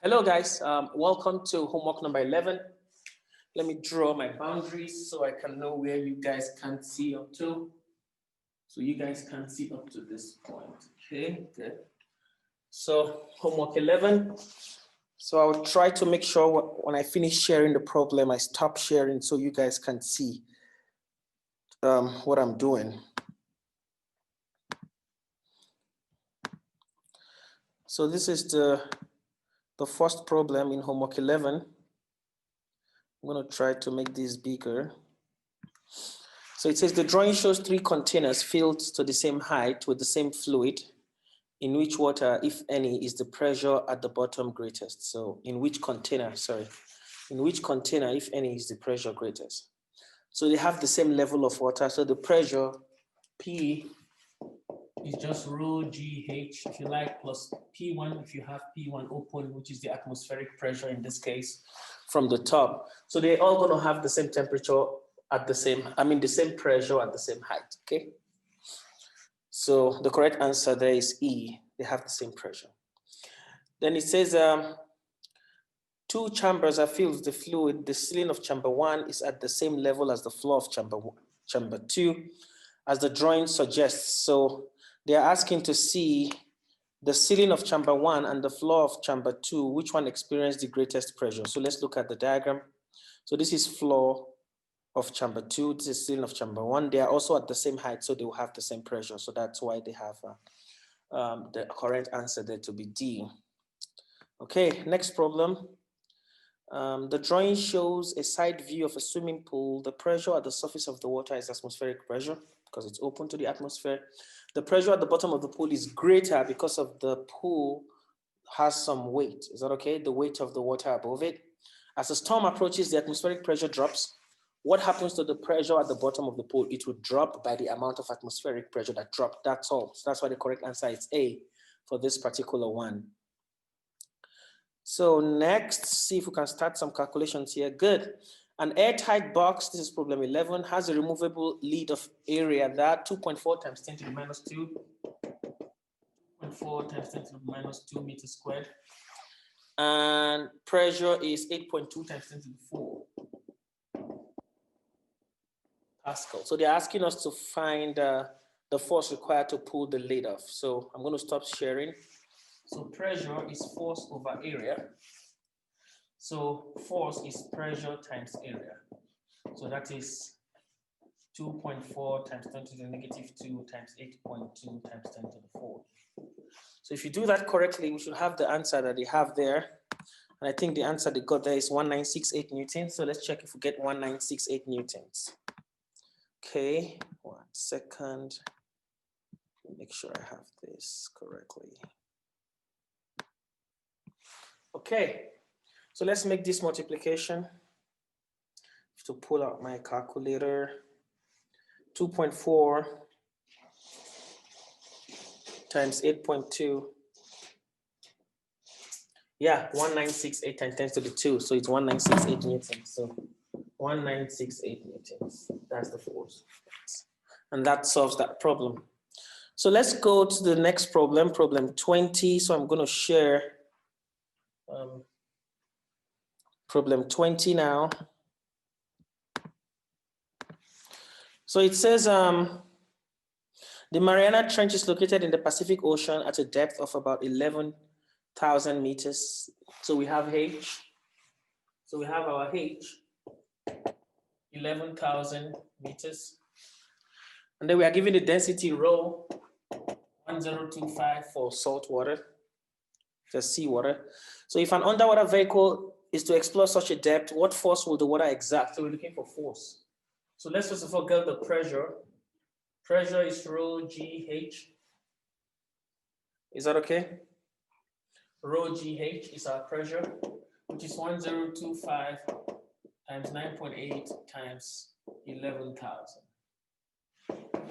Hello guys, welcome to homework number 11. Let me draw my boundaries so I can know where you guys can see up to. So you guys can see up to this point, okay, good. So homework 11. So I'll try to make sure when I finish sharing the problem, I stop sharing so you guys can see what I'm doing. So this is the first problem in homework 11. I'm going to try to make this bigger. So it says the drawing shows 3 containers filled to the same height with the same fluid, in which water, if any, is the pressure at the bottom greatest. So in which container, if any, is the pressure greatest? So they have the same level of water. So the pressure, P, is just rho GH, if you like, plus P1 if you have P1 open, which is the atmospheric pressure in this case, from the top. So they're all going to have the same temperature at the same, the same pressure at the same height, okay? So the correct answer there is E, they have the same pressure. Then it says 2 chambers are filled with the fluid. The ceiling of chamber 1 is at the same level as the floor of chamber 2, as the drawing suggests. So they're asking to see the ceiling of chamber 1 and the floor of chamber 2, which one experienced the greatest pressure. So let's look at the diagram. So this is floor of chamber 2, this is ceiling of chamber 1. They are also at the same height, so they will have the same pressure. So that's why they have the correct answer there to be D. Okay, next problem. The drawing shows a side view of a swimming pool. The pressure at the surface of the water is atmospheric pressure because it's open to the atmosphere. The pressure at the bottom of the pool is greater because of the pool has some weight. Is that okay? The weight of the water above it. As the storm approaches, the atmospheric pressure drops. What happens to the pressure at the bottom of the pool? It would drop by the amount of atmospheric pressure that dropped. That's all. So that's why the correct answer is A for this particular one. So next, see if we can start some calculations here. Good. An airtight box, this is problem 11, has a removable lid of area that 2.4 times 10 to the minus 2, 2.4 times 10 to the minus 2 meters squared. And pressure is 8.2 times 10 to the 4 Pascal. So they're asking us to find the force required to pull the lid off. So I'm going to stop sharing. So pressure is force over area. So force is pressure times area. So that is 2.4 times 10 to the negative 2 times 8.2 times 10 to the 4. So if you do that correctly, we should have the answer that they have there. And I think the answer they got there is 1968 newtons. So let's check if we get 1968 newtons. Okay, 1 second. Make sure I have this correctly. Okay. So let's make this multiplication. To pull out my calculator, 2.4 times 8.2. Yeah, 1968 times 10 to the 2. So it's 1968 newtons. So 1968 newtons. That's the force. And that solves that problem. So let's go to the next problem, problem 20. So I'm going to share problem 20 now. So it says the Mariana Trench is located in the Pacific Ocean at a depth of about 11,000 meters. So we have H. So we have our H, 11,000 meters. And then we are given the density rho, 1025 for salt water, just seawater. So if an underwater vehicle is to explore such a depth, what force will the water exert? So we're looking for force. So let's first of all get the pressure. Pressure is rho GH. Is that okay? Rho GH is our pressure, which is 1025 times 9.8 times 11,000.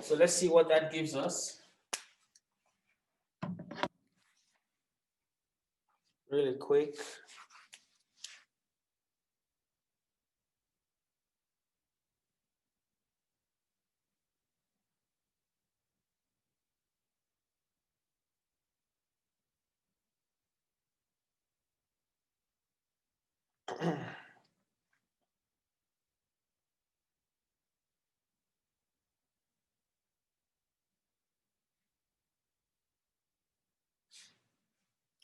So let's see what that gives us. Really quick.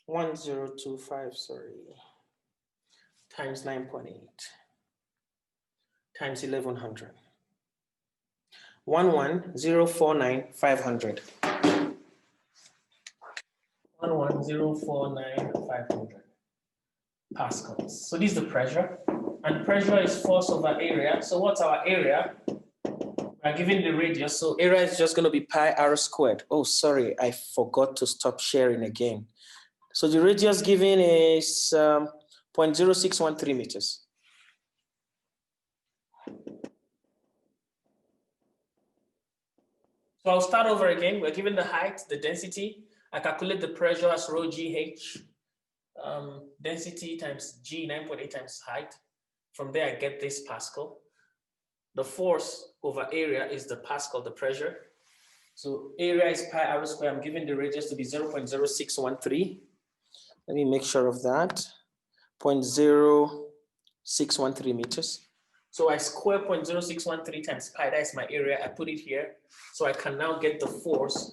1025, sorry, times 9.8 times 1100. 11049,500. 11049,500 pascals. So this is the pressure, and pressure is force over area. So what's our area? We're given the radius, so area is just going to be pi r squared. Oh, sorry, I forgot to stop sharing again. So the radius given is 0.0613 meters. So I'll start over again. We're given the height, the density. I calculate the pressure as rho GH. Density times G, 9.8 times height. From there, I get this Pascal. The force over area is the Pascal, the pressure. So area is pi r squared. I'm giving the radius to be 0.0613. Let me make sure of that. 0.0613 meters. So I square 0.0613 times pi, that is my area. I put it here. So I can now get the force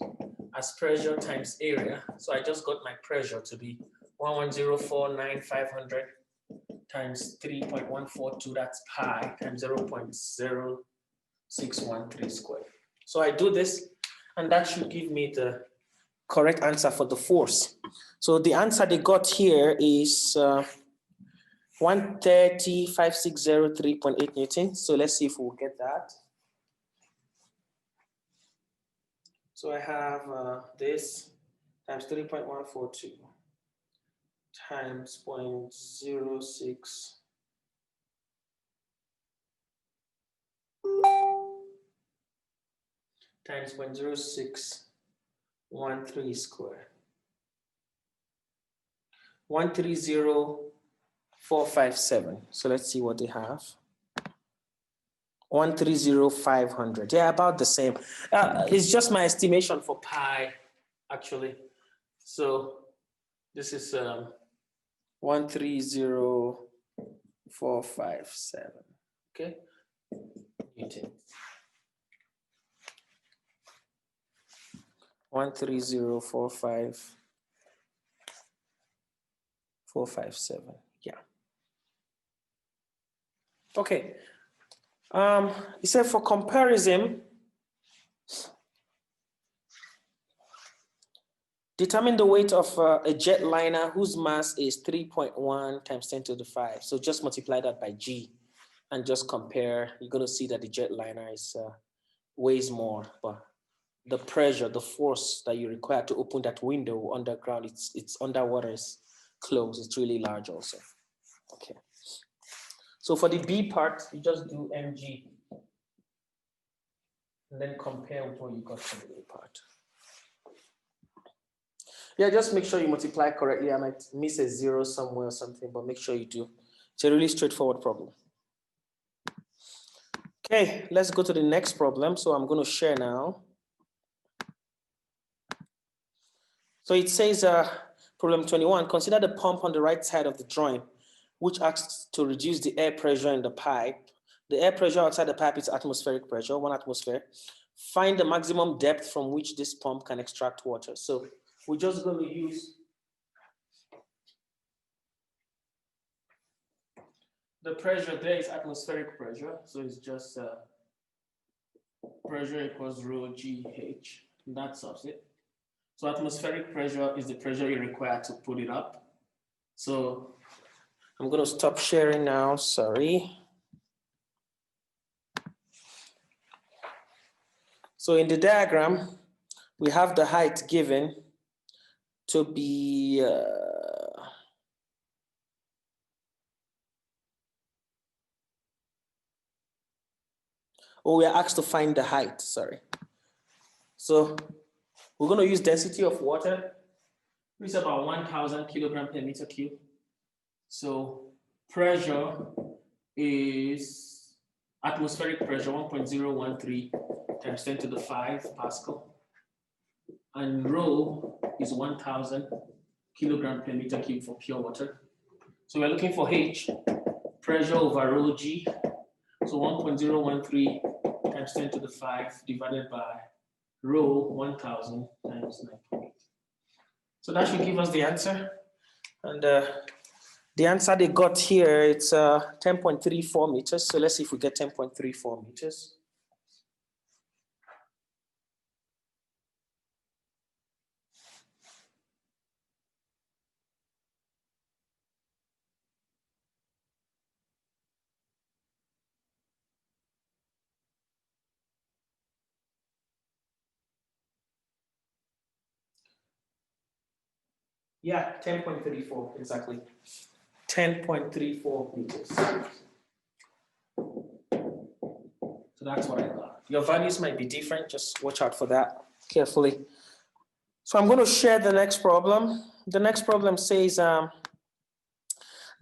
as pressure times area. So I just got my pressure to be 11049,500 times 3.142, that's pi, times 0.0613 squared. So I do this, and that should give me the correct answer for the force. So the answer they got here is 130,563.8 Newton. So let's see if we'll get that. So I have this times 3.142 times 0.06 times 0.0613 squared. 130,457. So let's see what they have. 130,500. Yeah, about the same. It's just my estimation for pi, actually. So this is 130,457. Okay. Newton. 130,457. Yeah. Okay. He said for comparison, determine the weight of a jetliner whose mass is 3.1 times 10 to the 5. So just multiply that by G and just compare. You're going to see that the jetliner is weighs more, but the pressure, the force that you require to open that window underground, it's underwater, is closed. It's really large also. Okay. So for the B part, you just do mg and then compare with what you got for the A part. Yeah, just make sure you multiply correctly. I might miss a zero somewhere or something, but make sure you do. It's a really straightforward problem. Okay, let's go to the next problem. So I'm going to share now. So it says, problem 21, consider the pump on the right side of the drawing, which acts to reduce the air pressure in the pipe. The air pressure outside the pipe is atmospheric pressure, 1 atmosphere. Find the maximum depth from which this pump can extract water. So we're just going to use the pressure there is atmospheric pressure. So it's just pressure equals rho GH. That solves it. So atmospheric pressure is the pressure you require to put it up. So I'm going to stop sharing now, sorry. So in the diagram, we have the height given to be, we are asked to find the height, sorry. So we're going to use density of water, which is about 1,000 kilogram per meter cube. So pressure is atmospheric pressure, 1.013 times 10 to the 5 Pascal. And rho is 1,000 kilogram per meter cube for pure water. So we're looking for H. pressure over rho G. So 1.013 times 10 to the 5 divided by rho 1000 times 9.8. So that should give us the answer. And the answer they got here, it's 10.34 meters. So let's see if we get 10.34 meters. Yeah, 10.34, exactly. 10.34 meters. So that's what I got. Your values might be different, just watch out for that carefully. So I'm going to share the next problem. The next problem says the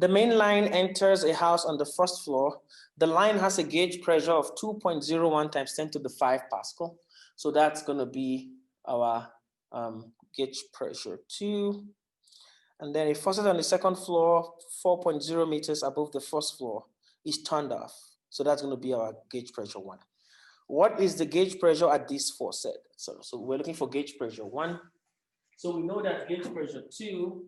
main line enters a house on the first floor. The line has a gauge pressure of 2.01 times 10 to the 5 Pascal. So that's going to be our gauge pressure 2. And then a faucet on the second floor, 4.0 meters above the first floor, is turned off. So that's going to be our gauge pressure 1. What is the gauge pressure at this faucet? So we're looking for gauge pressure 1. So we know that gauge pressure 2,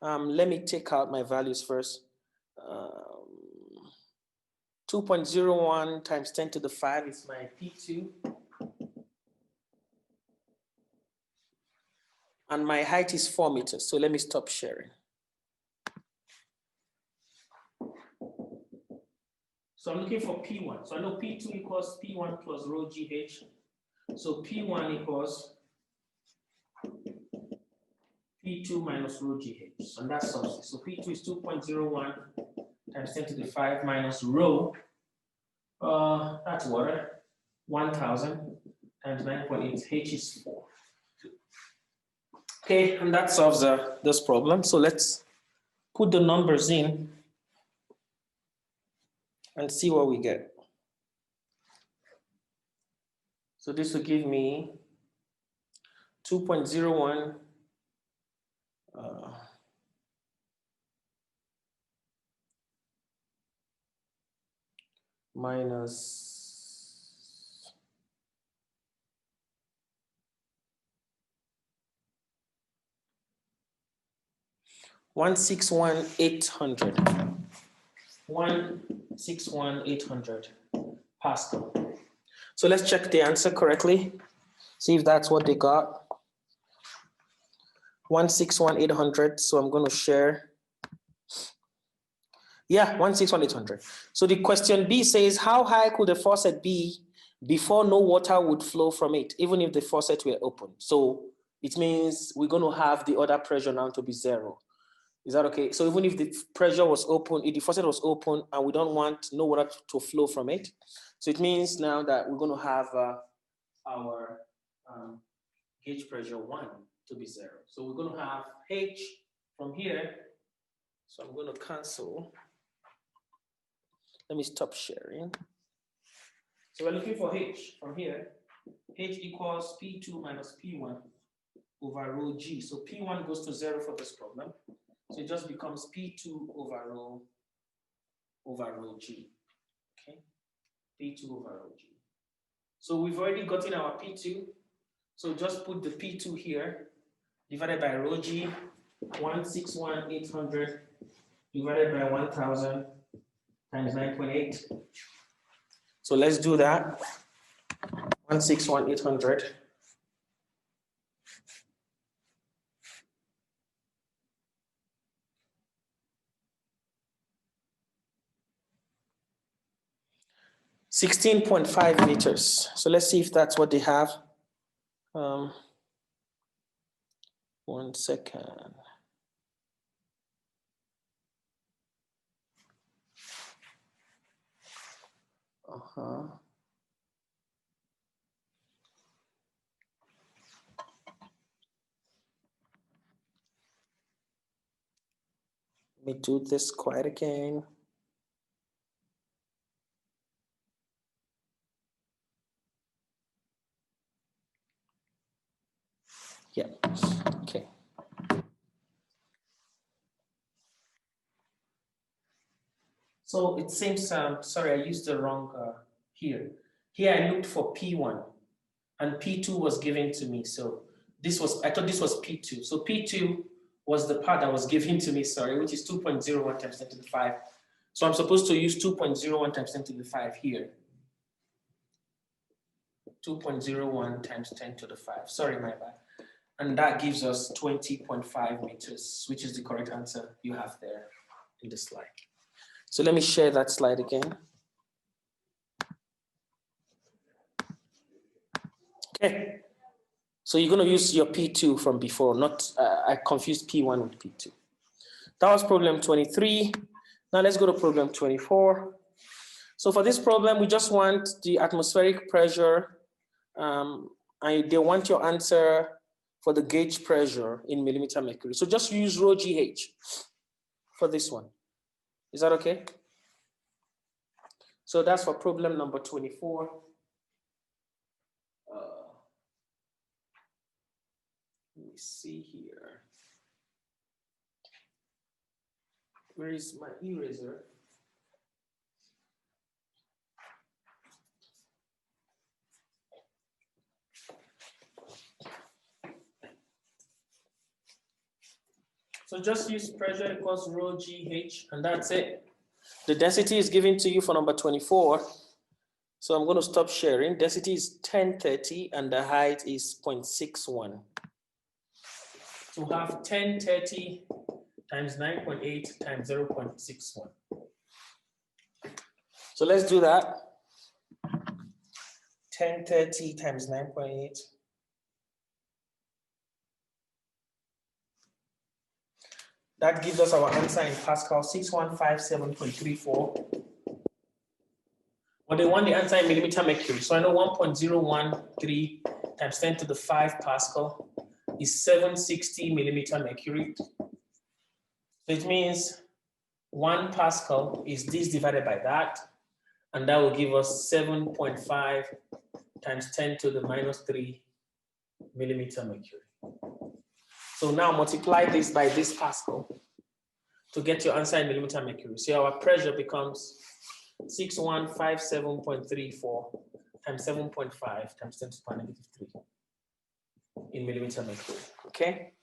let me take out my values first. 2.01 times 10 to the 5 is my P2. And my height is 4 meters. So let me stop sharing. So I'm looking for P1. So I know P2 equals P1 plus rho GH. So P1 equals P2 minus rho GH. And that's something. So P2 is 2.01 times 10 to the 5 minus rho. That's water. 1000 times 9.8. H is 4. Okay, and that solves this problem. So let's put the numbers in and see what we get. So this will give me 2.01 minus 161,800. 161,800 Pascal. So let's check the answer correctly. See if that's what they got. 161,800. So I'm going to share. Yeah, 161,800. So the question B says, how high could the faucet be before no water would flow from it, even if the faucet were open? So it means we're going to have the other pressure now to be 0. Is that okay? So even if the pressure was open, if the faucet was open and we don't want no water to flow from it, so it means now that we're going to have our gauge pressure 1 to be 0. So we're going to have H from here. So I'm going to cancel. Let me stop sharing. So we're looking for H from here. H equals P2 minus P1 over rho G. So P1 goes to 0 for this problem. So it just becomes P2 over rho G. Okay, P2 over rho G. So we've already gotten our P2. So just put the P2 here, divided by rho G, 161,800 divided by 1000 times 9.8. So let's do that. 161,800. $16.5 meters. So let's see if that's what they have. 1 second. Let me do this quiet again. Yeah, okay. So it seems, sorry, I used the wrong here. Here I looked for P1 and P2 was given to me. So this was, I thought this was P2. So P2 was the part that was given to me, sorry, which is 2.01 times 10 to the 5. So I'm supposed to use 2.01 times 10 to the 5 here. 2.01 times 10 to the 5, sorry, my bad. And that gives us 20.5 meters, which is the correct answer you have there in the slide. So let me share that slide again. Okay, so you're going to use your P2 from before, not, I confused P1 with P2. That was problem 23. Now let's go to problem 24. So for this problem, we just want the atmospheric pressure, and they want your answer for the gauge pressure in millimeter mercury. So just use rho GH for this one. Is that okay? So that's for problem number 24. Let me see here. Where is my eraser? So just use pressure equals rho GH, and that's it. The density is given to you for number 24. So I'm going to stop sharing. Density is 1030 and the height is 0.61. So we have 1030 times 9.8 times 0.61. So let's do that. 1030 times 9.8. That gives us our answer in Pascal, 6157.34. But they want the answer in millimeter mercury. So I know 1.013 times 10 to the 5 Pascal is 760 millimeter mercury. So it means 1 Pascal is this divided by that, and that will give us 7.5 times 10 to the minus 3 millimeter mercury. So now multiply this by this Pascal to get your answer in millimeter mercury. So our pressure becomes 6157.34 times 7.5 times 10 to the power negative 3 in millimeter mercury. Okay?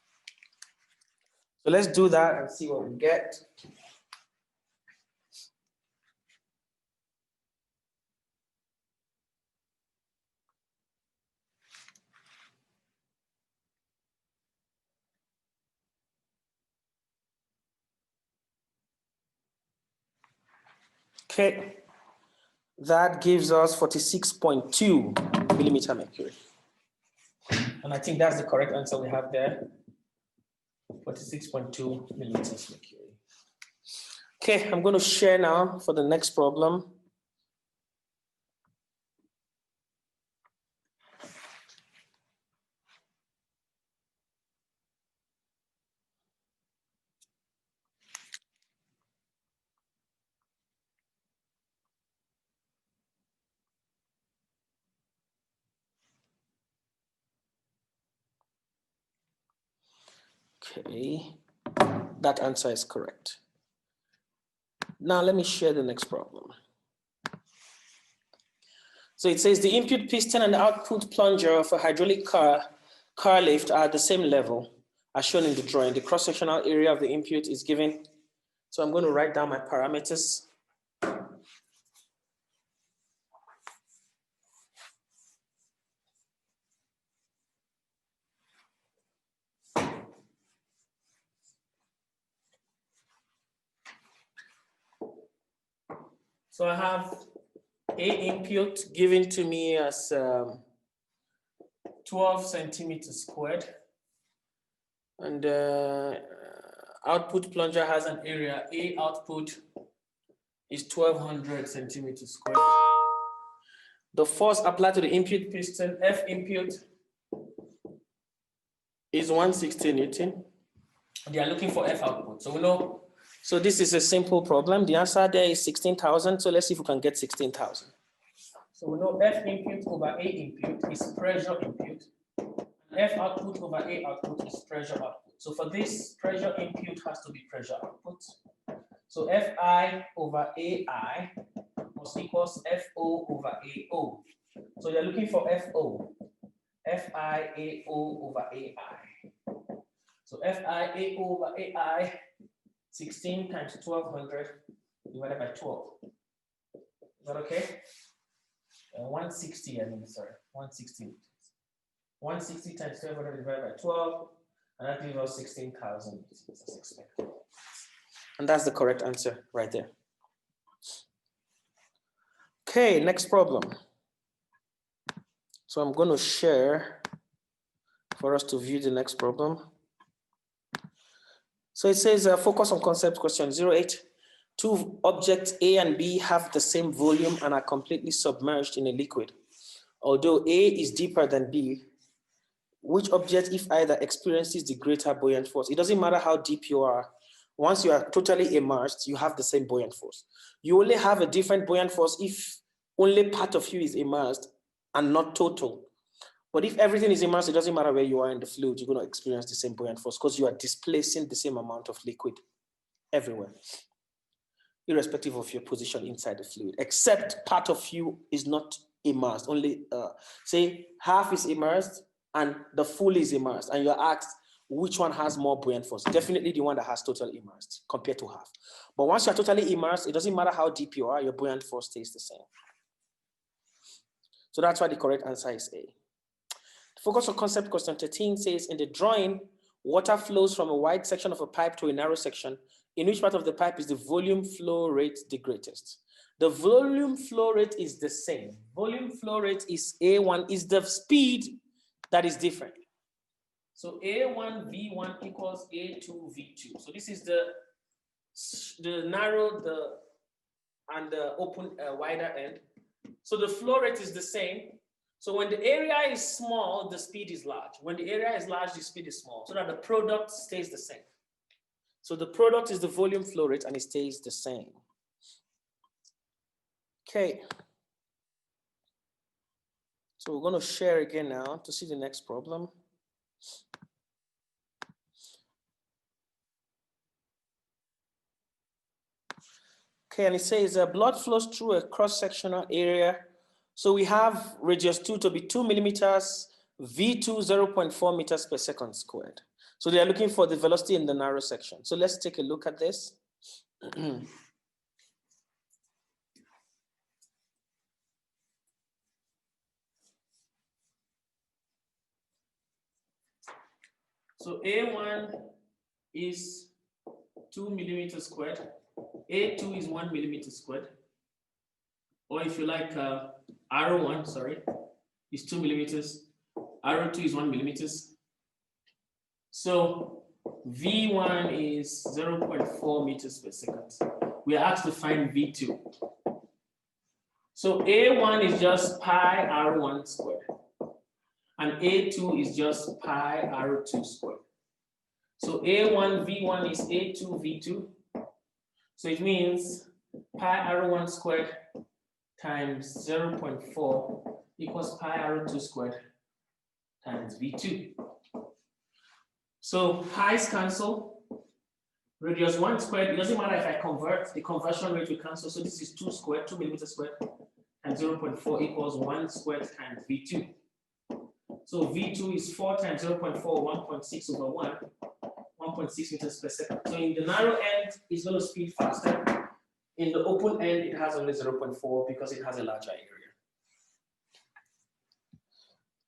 So let's do that and see what we get. Okay, that gives us 46.2 millimeter mercury. And I think that's the correct answer we have there. 46.2 millimeters mercury. Okay, I'm going to share now for the next problem. Okay, that answer is correct. Now let me share the next problem. So it says the input piston and the output plunger of a hydraulic car lift are at the same level as shown in the drawing. The cross-sectional area of the input is given. So I'm going to write down my parameters. So I have A input given to me as 12 centimeters squared. And output plunger has an area. A output is 1200 centimeters squared. The force applied to the input piston, F input, is 160 Newton. They are looking for F output. So we know, so this is a simple problem. The answer there is 16,000. So let's see if we can get 16,000. So we know F input over A input is pressure input. F output over A output is pressure output. So for this, pressure input has to be pressure output. So Fi over Ai must equals Fo over Ao. So you're looking for Fo. FIAO over AI. So FIAO over AI, 16 times 1200 divided by 12. Is that okay? 160, I mean, sorry, 160. 160 times 1200 divided by 12, and that gives us 16,000 as expected. And that's the correct answer right there. Okay, next problem. So I'm going to share for us to view the next problem. So it says focus on concept question 08. Two objects A and B have the same volume and are completely submerged in a liquid. Although A is deeper than B, which object, if either, experiences the greater buoyant force? It doesn't matter how deep you are. Once you are totally immersed, you have the same buoyant force. You only have a different buoyant force if only part of you is immersed and not total. But if everything is immersed, it doesn't matter where you are in the fluid, you're going to experience the same buoyant force because you are displacing the same amount of liquid everywhere, irrespective of your position inside the fluid, except part of you is not immersed. Only, say, half is immersed and the full is immersed, and you're asked which one has more buoyant force. Definitely the one that has total immersed compared to half. But once you're totally immersed, it doesn't matter how deep you are, your buoyant force stays the same. So that's why the correct answer is A. Focus on concept question 13 says, in the drawing, water flows from a wide section of a pipe to a narrow section. In which part of the pipe is the volume flow rate the greatest? The volume flow rate is the same. Volume flow rate is A1, is the speed that is different. So A1 V1 equals A2 V2. So this is the narrow and the open wider end. So the flow rate is the same. So when the area is small, the speed is large. When the area is large, the speed is small, so that the product stays the same. So the product is the volume flow rate and it stays the same. Okay. So we're going to share again now to see the next problem. Okay, and it says blood flows through a cross-sectional area. So we have radius 2 to be 2 millimeters, V2 0.4 meters per second squared. So they are looking for the velocity in the narrow section. So let's take a look at this. So A1 is 2 millimeters squared. A2 is 1 millimeter squared. Or if you like, R1, sorry, is 2 millimeters. R2 is 1 millimeters. So V1 is 0.4 meters per second. We are asked to find V2. So A1 is just pi R1 squared. And A2 is just pi R2 squared. So A1 V1 is A2 V2. So it means pi R1 squared times 0.4 equals pi R2 squared times V2. So pi's cancel. Radius 1 squared, it doesn't matter if I convert, the conversion rate will cancel. So this is 2 squared, 2 millimeters squared, and 0.4 equals 1 squared times V2. So V2 is 4 times 0.4, 1.6 over 1, 1.6 meters per second. So in the narrow end, it's going to speed faster. In the open end, it has only 0.4 because it has a larger area.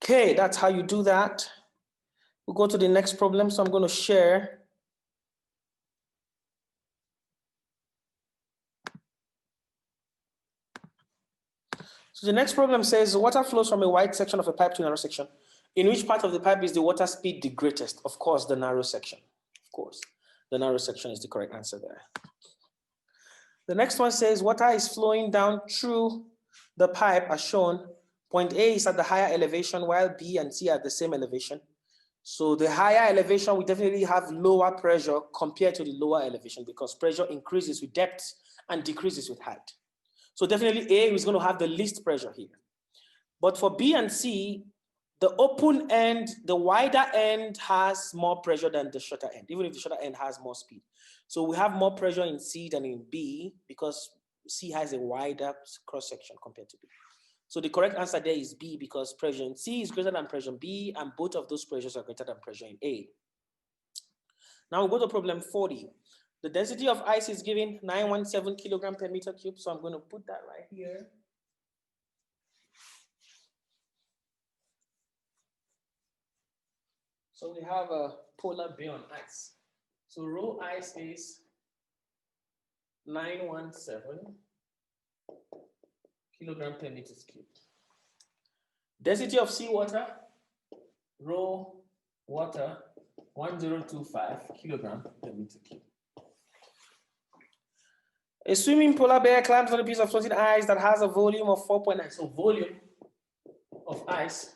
Okay, that's how you do that. We'll go to the next problem. So I'm going to share. So the next problem says water flows from a wide section of a pipe to a narrow section. In which part of the pipe is the water speed the greatest? Of course, the narrow section. Of course, the narrow section is the correct answer there. The next one says water is flowing down through the pipe as shown. Point A is at the higher elevation while B and C are at the same elevation. So the higher elevation will definitely have lower pressure compared to the lower elevation because pressure increases with depth and decreases with height. So definitely A is going to have the least pressure here. But for B and C, the open end, the wider end has more pressure than the shorter end, even if the shorter end has more speed. So we have more pressure in C than in B because C has a wider cross-section compared to B. So the correct answer there is B, because pressure in C is greater than pressure in B, and both of those pressures are greater than pressure in A. Now we'll go to problem 40. The density of ice is given 917 kilogram per meter cube. So I'm going to put that right here. So we have a polar bear on ice. So raw ice is 917 kilogram per meter cube. Density of seawater, raw water, 1025 kilogram per meter cube. A swimming polar bear climbs on a piece of floating ice that has a volume of 4.9. So volume of ice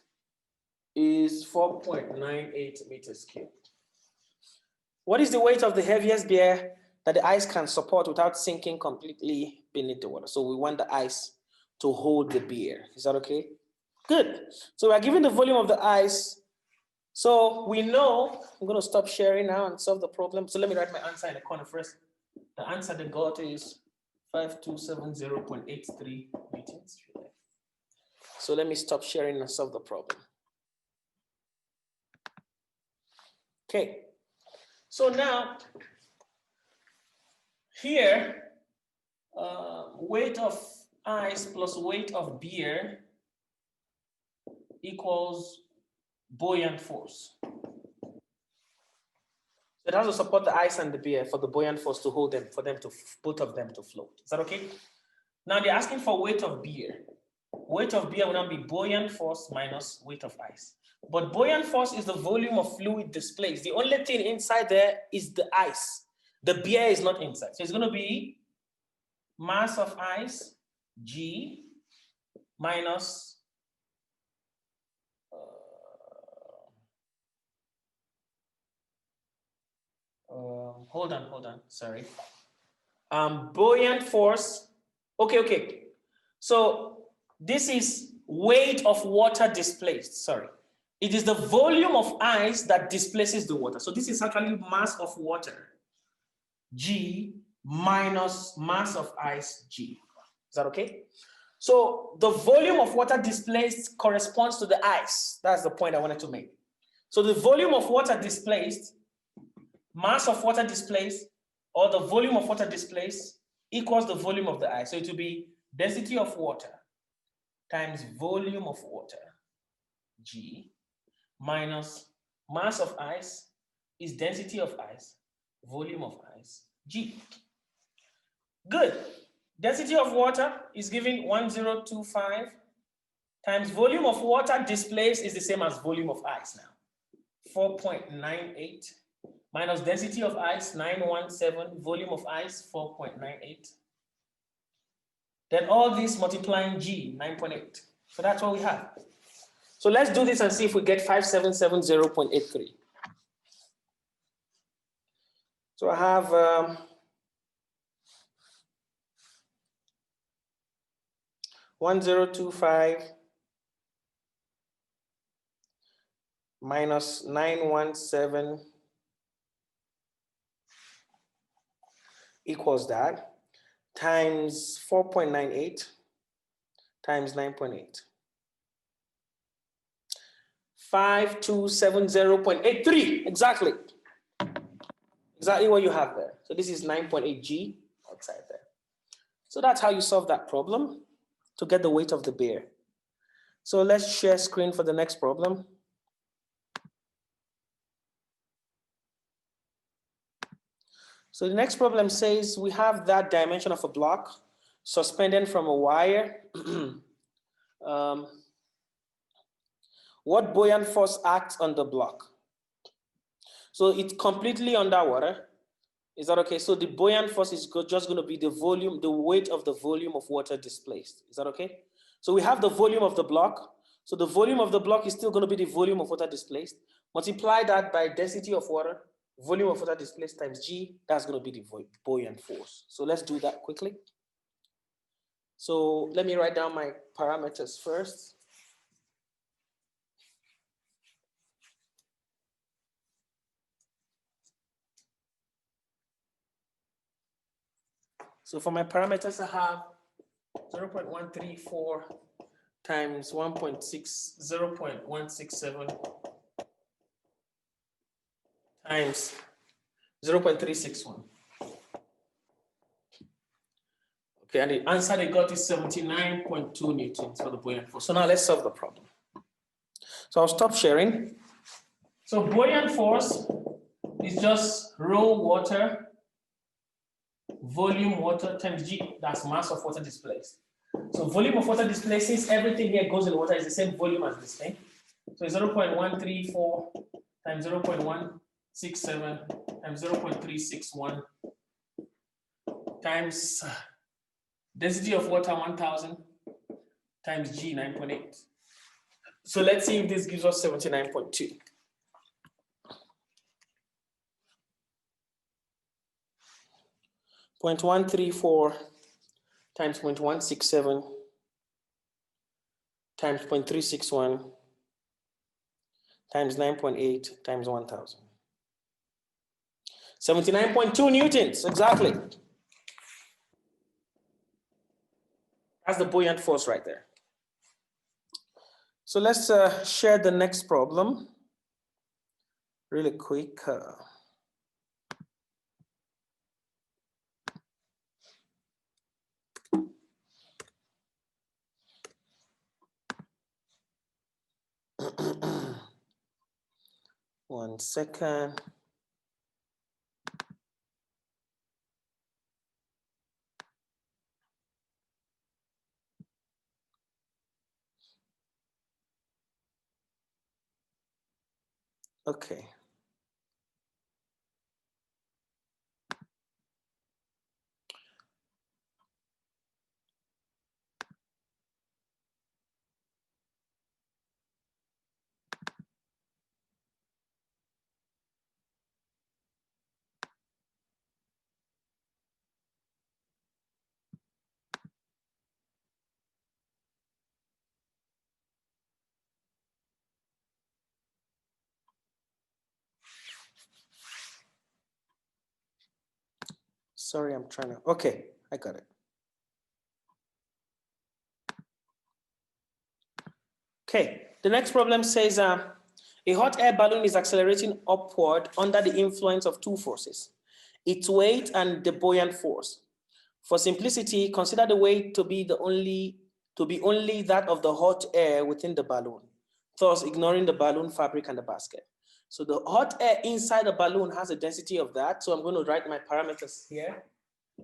is 4.98 meters cubed. What is the weight of the heaviest bear that the ice can support without sinking completely beneath the water? So we want the ice to hold the bear. Is that okay? Good. So we're given the volume of the ice. So we know, I'm going to stop sharing now and solve the problem. So let me write my answer in the corner first. The answer they got is 5270.83 meters. So let me stop sharing and solve the problem. Okay. So now, here, weight of ice plus weight of beer equals buoyant force. It has to support the ice and the beer for the buoyant force to hold them, for them to, both of them to float. Is that okay? Now they're asking for weight of beer. Weight of beer will now be buoyant force minus weight of ice. But buoyant force is the volume of fluid displaced. The only thing inside there is the ice. The beer is not inside. So it's going to be mass of ice, G, minus hold on, sorry. Buoyant force, okay. So this is weight of water displaced, sorry. It is the volume of ice that displaces the water. So this is actually mass of water, G, minus mass of ice, G. Is that okay? So the volume of water displaced corresponds to the ice. That's the point I wanted to make. So the volume of water displaced, mass of water displaced, or the volume of water displaced equals the volume of the ice. So it will be density of water times volume of water, G, minus mass of ice is density of ice, volume of ice, G. Good. Density of water is given 1025 times volume of water displaced is the same as volume of ice now. 4.98 minus density of ice, 917, volume of ice, 4.98. Then all this multiplying G, 9.8. So that's what we have. So let's do this and see if we get 5770.83. So I have 1025 minus 917 equals that, times 4.98 times 9.8. 5270.83, exactly. Exactly what you have there. So this is 9.8 G outside there. So that's how you solve that problem to get the weight of the bear. So let's share screen for the next problem. So the next problem says we have that dimension of a block suspended from a wire. What buoyant force acts on the block? So it's completely underwater. Is that okay? So the buoyant force is just going to be the volume, the weight of the volume of water displaced. Is that okay? So we have the volume of the block. So the volume of the block is still going to be the volume of water displaced. Multiply that by density of water, volume of water displaced times G, that's going to be the buoyant force. So let's do that quickly. So let me write down my parameters first. So for my parameters, I have 0.134 times 0.167 times 0.361. Okay, and the answer they got is 79.2 newtons for the buoyant force. So now let's solve the problem. So I'll stop sharing. So buoyant force is just rho water, volume water times G, that's mass of water displaced. So volume of water displaced, since everything here goes in water, is the same volume as this thing. So it's 0.134 times 0.167 times 0.361 times density of water 1000 times G 9.8. So let's see if this gives us 79.2. Point 134 times 0.167 times 0.361 times 9.8 times 1000. 79.2 newtons, exactly. That's the buoyant force right there. So let's share the next problem really quick. One second. Okay. Sorry, I'm trying to, okay, I got it. Okay, the next problem says a hot air balloon is accelerating upward under the influence of two forces, its weight and the buoyant force. For simplicity, consider the weight to be only that of the hot air within the balloon, thus ignoring the balloon fabric and the basket. So the hot air inside the balloon has a density of that. So I'm going to write my parameters here.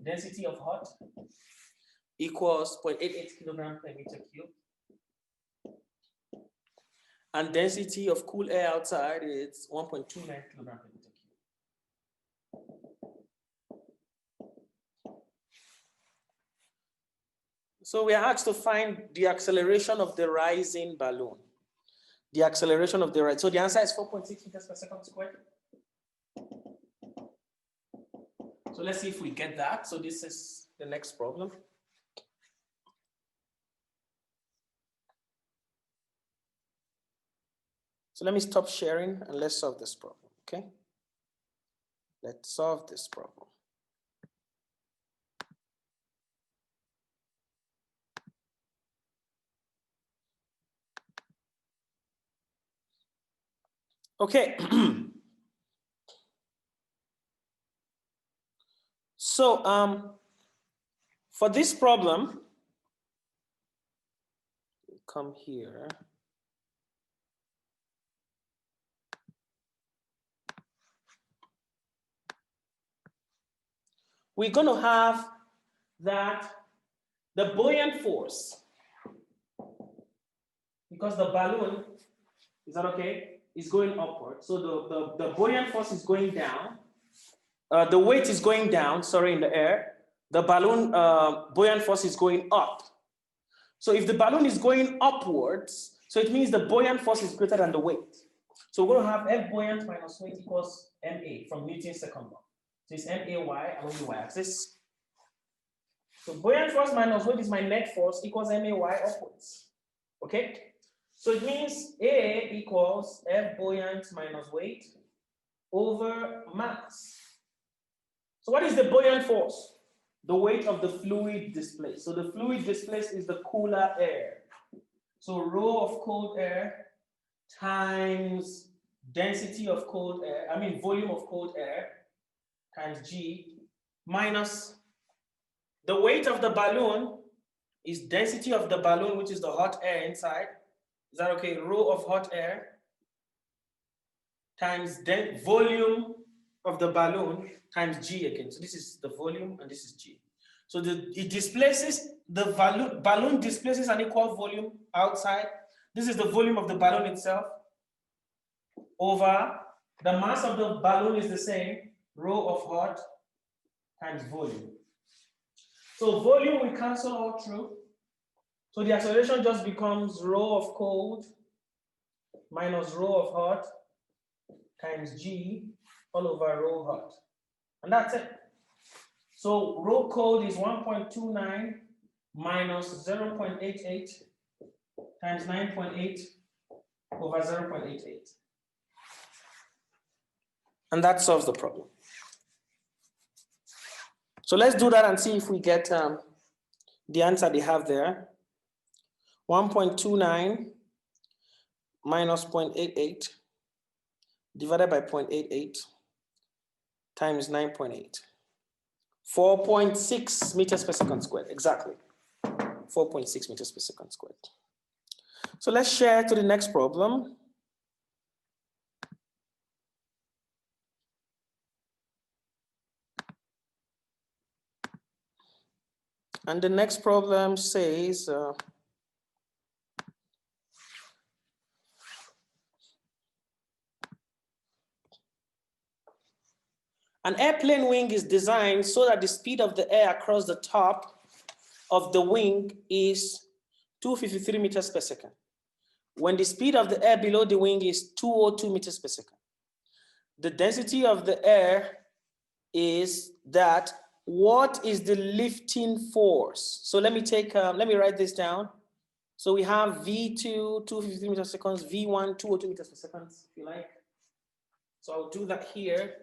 Density of hot equals 0.88 kilogram per meter cube. And density of cool air outside is 1.29 kilogram per meter cube. So we are asked to find the acceleration of the rising balloon. The acceleration of the rise. So the answer is 4.6 meters per second squared. So let's see if we get that. So this is the next problem. So let me stop sharing and let's solve this problem, okay? Let's solve this problem. Okay. So for this problem, come here. We're going to have that the buoyant force, because the balloon, is that okay, is going upward. So the buoyant force is going down. The weight is going down, sorry, in the air. The balloon buoyant force is going up. So if the balloon is going upwards, so it means the buoyant force is greater than the weight. So we're going to have F buoyant minus weight equals MA from Newton's second law. So it's MAY along the y-axis. So buoyant force minus weight is my net force equals MAY upwards. Okay? So it means A equals F buoyant minus weight over mass. So what is the buoyant force? the weight of the fluid displaced. So the fluid displaced is the cooler air. So rho of cold air times density of cold air, volume of cold air times G minus the weight of the balloon is density of the balloon, which is the hot air inside. Is that okay? Rho of hot air times volume of the balloon times G again. So this is the volume and this is G. So it displaces, the balloon displaces an equal volume outside. This is the volume of the balloon itself over the mass of the balloon is the same, rho of hot times volume. So volume we cancel all through. So the acceleration just becomes rho of cold minus rho of hot times G all over rho hot. And that's it. So rho cold is 1.29 minus 0.88 times 9.8 over 0.88. And that solves the problem. So let's do that and see if we get the answer they have there. 1.29 minus 0.88 divided by 0.88 times 9.8. 4.6 meters per second squared, exactly. 4.6 meters per second squared. So let's share to the next problem. And the next problem says, an airplane wing is designed so that the speed of the air across the top of the wing is 253 meters per second, when the speed of the air below the wing is 202 meters per second. The density of the air is that. What is the lifting force? So let me write this down. So we have V2, 253 meters per second, V1, 202 meters per second, if you like. So I'll do that here.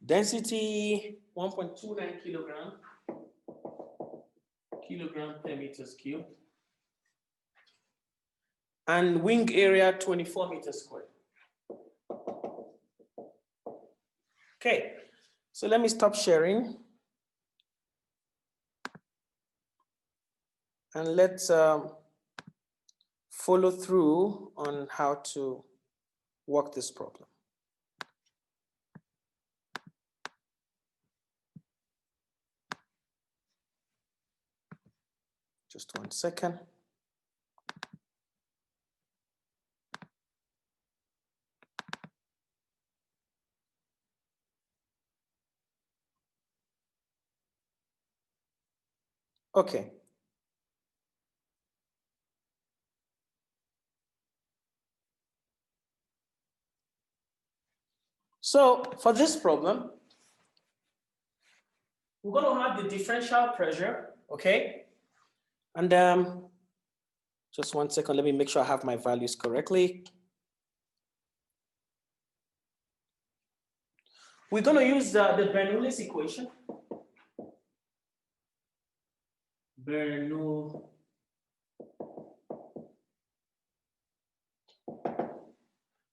Density 1.29 kilogram per meters cubed. And wing area 24 meters squared. Okay, so let me stop sharing. And let's follow through on how to work this problem. Just 1 second. Okay. So for this problem, we're going to have the differential pressure, okay? And just 1 second, let me make sure I have my values correctly. We're going to use the Bernoulli's equation. Bernoulli.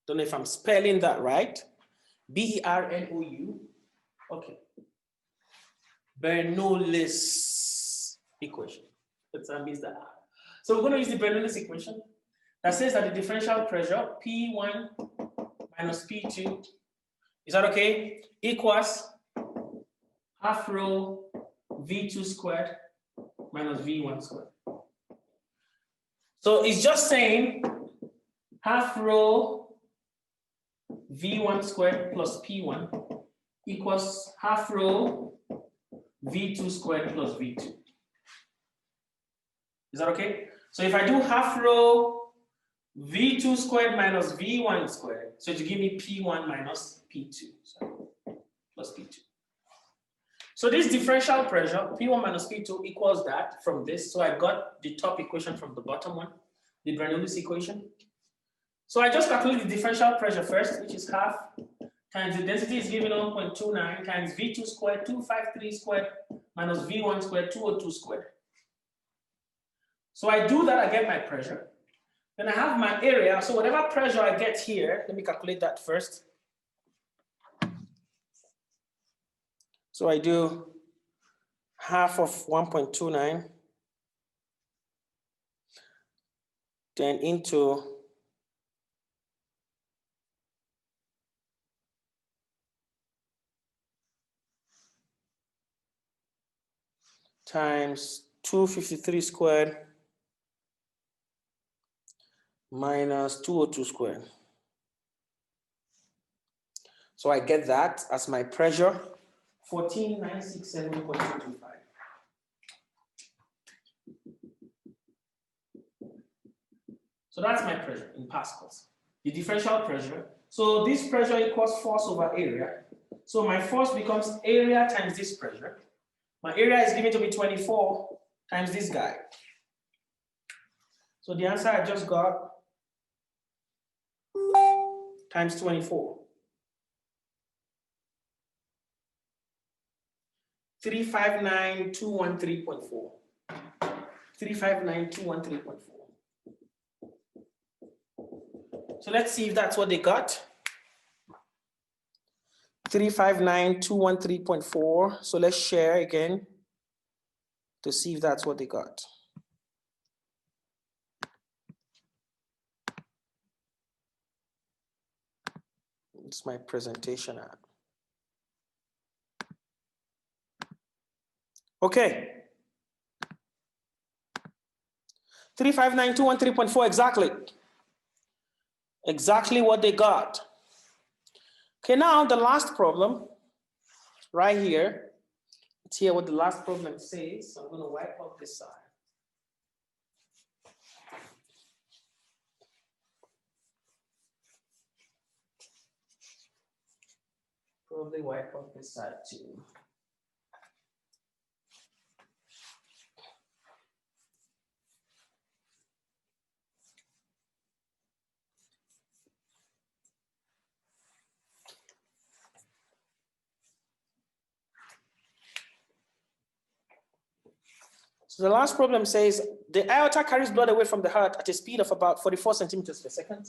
Don't know if I'm spelling that right. B-E-R-N-O-U. Okay. Bernoulli's equation. Let's miss that. So we're going to use the Bernoulli's equation that says that the differential pressure P1 minus P2, is that okay? Equals half rho V2 squared minus V1 squared. So it's just saying half rho V1 squared plus P1 equals half rho V2 squared plus V2. Is that okay? So if I do half rho V2 squared minus V1 squared, so to give me P1 minus P2, sorry, plus P2. So this differential pressure, P1 minus P2 equals that from this. So I got the top equation from the bottom one, the Bernoulli's equation. So I just calculate the differential pressure first, which is half times the density is given 1.29 times V2 squared, 253 squared minus V1 squared, 202 squared. So I do that, I get my pressure. Then I have my area. So whatever pressure I get here, let me calculate that first. So I do half of 1.29 then into times 253 squared minus 202 squared. So I get that as my pressure, 14,967.225. So that's my pressure in pascals, the differential pressure. So this pressure equals force over area. So my force becomes area times this pressure. My area is given to be 24 times this guy. So the answer I just got times 24. 359,213.4. 359,213.4. So let's see if that's what they got. 359,213.4. So let's share again to see if that's what they got. It's my presentation app. Okay. 359,213.4 exactly. Exactly what they got. Okay, now the last problem right here. Let's hear what the last problem says. So I'm going to wipe off this side. Probably wipe off this side too. So the last problem says the aorta carries blood away from the heart at a speed of about 44 centimeters per second.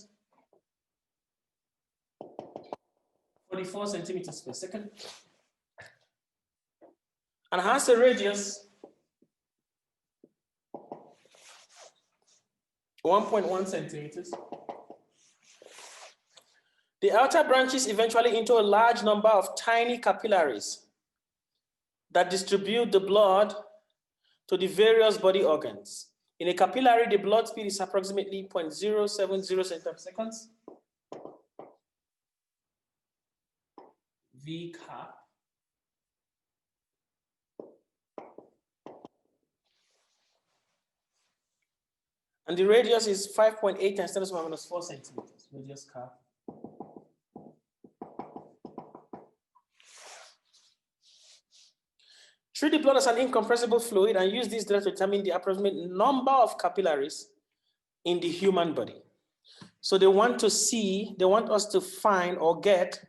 44 centimeters per second. And has a radius 1.1 centimeters. The aorta branches eventually into a large number of tiny capillaries that distribute the blood to the various body organs. In a capillary, the blood speed is approximately 0.070 centimeters per second. V cap. And the radius is 5.8 times 10 to the power minus 4 centimeters. Radius cap. Treat the blood as an incompressible fluid and use this data to determine the approximate number of capillaries in the human body. So they want us to find or get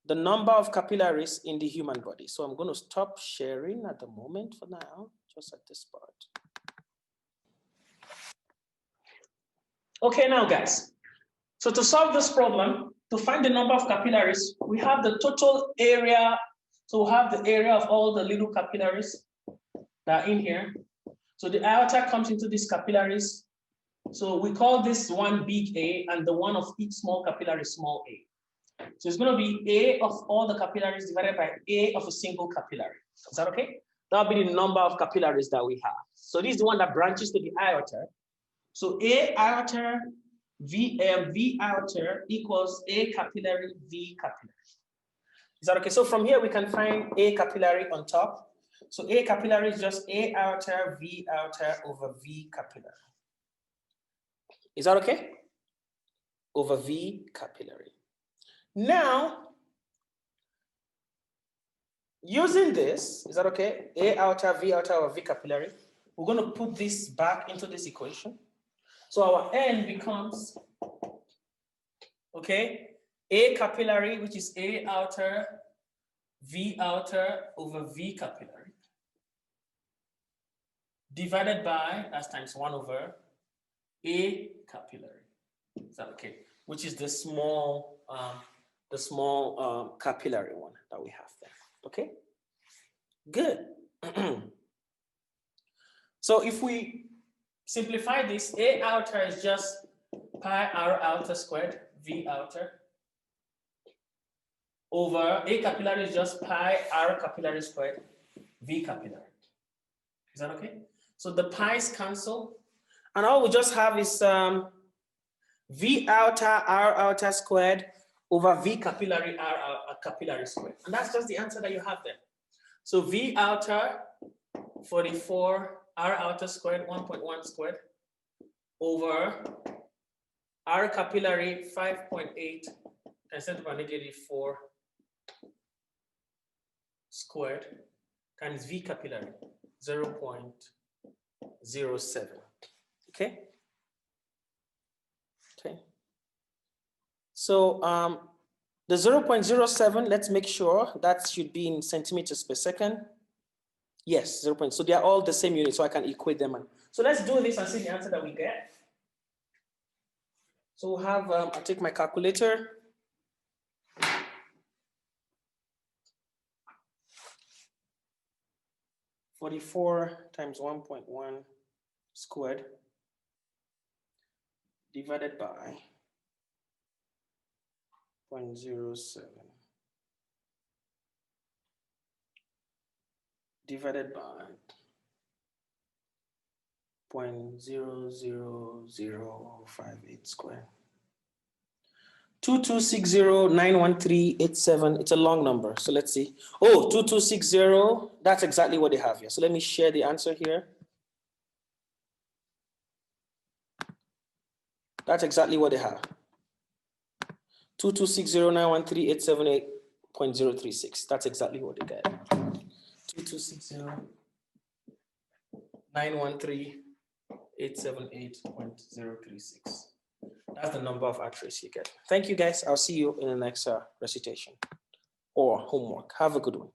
the number of capillaries in the human body. So I'm going to stop sharing at the moment for now, just at this part. Okay, now guys, so to solve this problem, to find the number of capillaries, we have the total area. So we have the area of all the little capillaries that are in here. So the aorta comes into these capillaries. So we call this one big A and the one of each small capillary small a. So it's going to be A of all the capillaries divided by A of a single capillary. Is that okay? That'll be the number of capillaries that we have. So this is the one that branches to the aorta. So A aorta V aorta equals A capillary V capillary. Is that okay? So from here we can find A capillary on top. So A capillary is just A aorta V aorta over V capillary. Is that okay? Over V capillary. Now, using this, is that okay? A outer, V outer, or V capillary. We're going to put this back into this equation. So our N becomes, okay, A capillary, which is A outer, V outer over V capillary, divided by, that's times 1 over A capillary. Is that okay? Which is the small capillary one that we have there. Okay, good. So if we simplify this, A outer is just pi R outer squared V outer over A capillary is just pi R capillary squared V capillary. Is that okay? So the pi's cancel, and all we just have is V outer R outer squared over V capillary R capillary squared. And that's just the answer that you have there. So V outer 44 R outer squared 1.1 squared over R capillary 5.8 times 10 to the power -4 squared times V capillary 0.07. Okay. Okay. So the 0.07, let's make sure that should be in centimeters per second. Yes, 0. So they are all the same unit, so I can equate them. So let's do this and see the answer that we get. So we'll have, I'll take my calculator. (44 times 1.1 squared divided by 0.07 divided by 0.00058 squared. 22609138.7. It's a long number, so let's see. Oh, 2260, that's exactly what they have here. So let me share the answer here. That's exactly what they have. 2260913878.036. That's exactly what they get. 2260913878.036. That's the number of accuracy you get. Thank you, guys. I'll see you in the next recitation or homework. Have a good one.